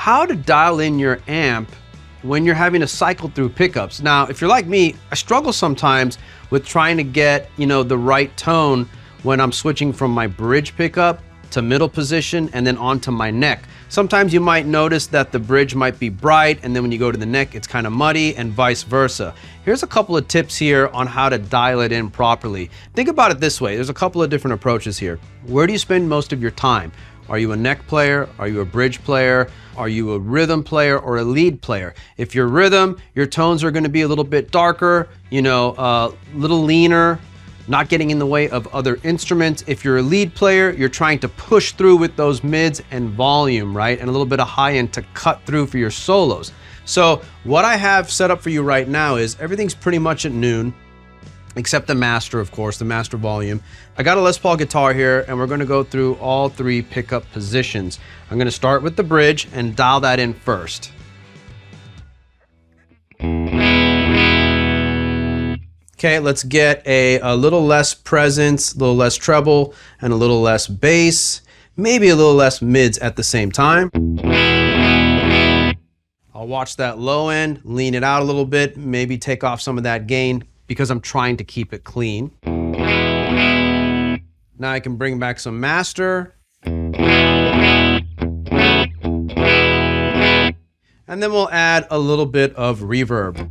how to dial in your amp when you're having to cycle through pickups. Now, if you're like me, I struggle sometimes with trying to get, the right tone when I'm switching from my bridge pickup to middle position and then onto my neck. Sometimes you might notice that the bridge might be bright and then when you go to the neck, it's kind of muddy and vice versa. Here's a couple of tips here on how to dial it in properly. Think about it this way. There's a couple of different approaches here. Where do you spend most of your time? Are you a neck player? Are you a bridge player? Are you a rhythm player or a lead player? If you're rhythm, your tones are going to be a little bit darker, a little leaner, not getting in the way of other instruments. If you're a lead player, you're trying to push through with those mids and volume, right? And a little bit of high end to cut through for your solos. So what I have set up for you right now is everything's pretty much at noon, except the master, of course, the master volume. I got a Les Paul guitar here and we're gonna go through all three pickup positions. I'm gonna start with the bridge and dial that in first. Okay, let's get a little less presence, a little less treble, and a little less bass, maybe a little less mids at the same time. I'll watch that low end, lean it out a little bit, maybe take off some of that gain because I'm trying to keep it clean. Now I can bring back some master. And then we'll add a little bit of reverb.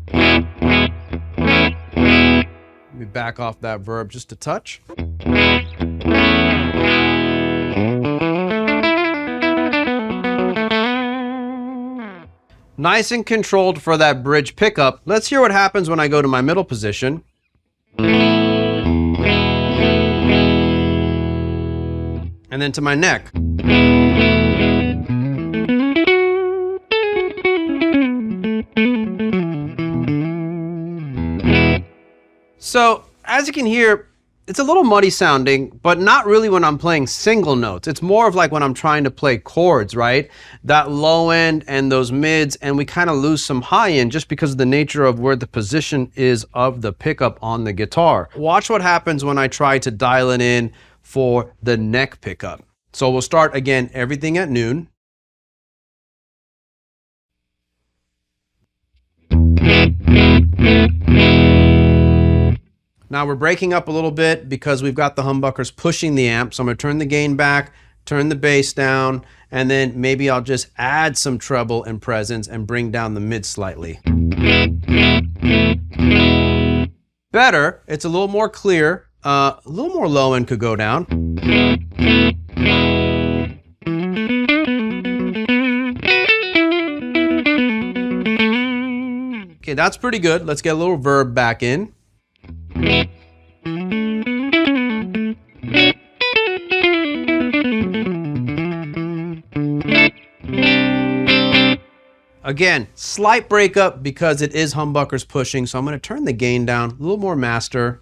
Let me back off that verb just a touch. Nice and controlled for that bridge pickup. Let's hear what happens when I go to my middle position. And then to my neck. So, as you can hear, it's a little muddy sounding, but not really when I'm playing single notes. It's more of like when I'm trying to play chords, right? That low end and those mids, and we kind of lose some high end just because of the nature of where the position is of the pickup on the guitar. Watch what happens when I try to dial it in for the neck pickup. So we'll start again, everything at noon. Now we're breaking up a little bit because we've got the humbuckers pushing the amp. So I'm gonna turn the gain back, turn the bass down, and then maybe I'll just add some treble and presence and bring down the mid slightly. Better, it's a little more clear, a little more low end could go down. Okay, that's pretty good. Let's get a little verb back in. Again, slight breakup because it is humbuckers pushing, so I'm going to turn the gain down, a little more master.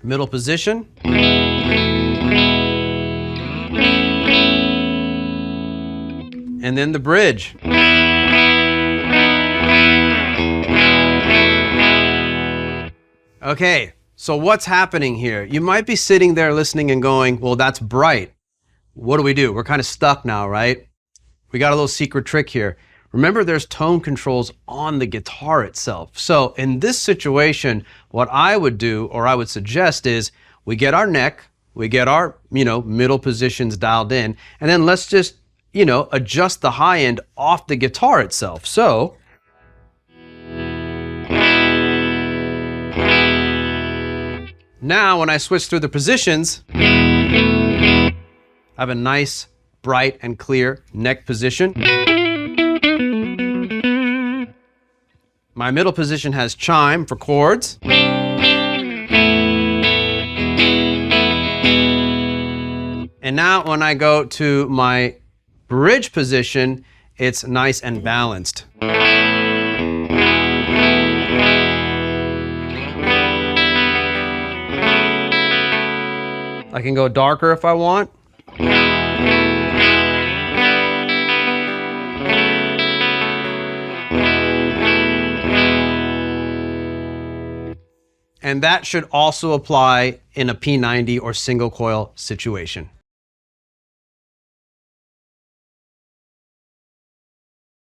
Middle position. And then the bridge. Okay, so what's happening here? You might be sitting there listening and going, well, that's bright. What do? We're kind of stuck now, right? We got a little secret trick here. Remember, there's tone controls on the guitar itself. So in this situation, what I would do, or I would suggest is, we get our neck, we get our, middle positions dialed in, and then let's just adjust the high end off the guitar itself. So, now when I switch through the positions, I have a nice, bright and clear neck position. My middle position has chime for chords. And now when I go to my bridge position, it's nice and balanced. I can go darker if I want. And that should also apply in a P90 or single coil situation.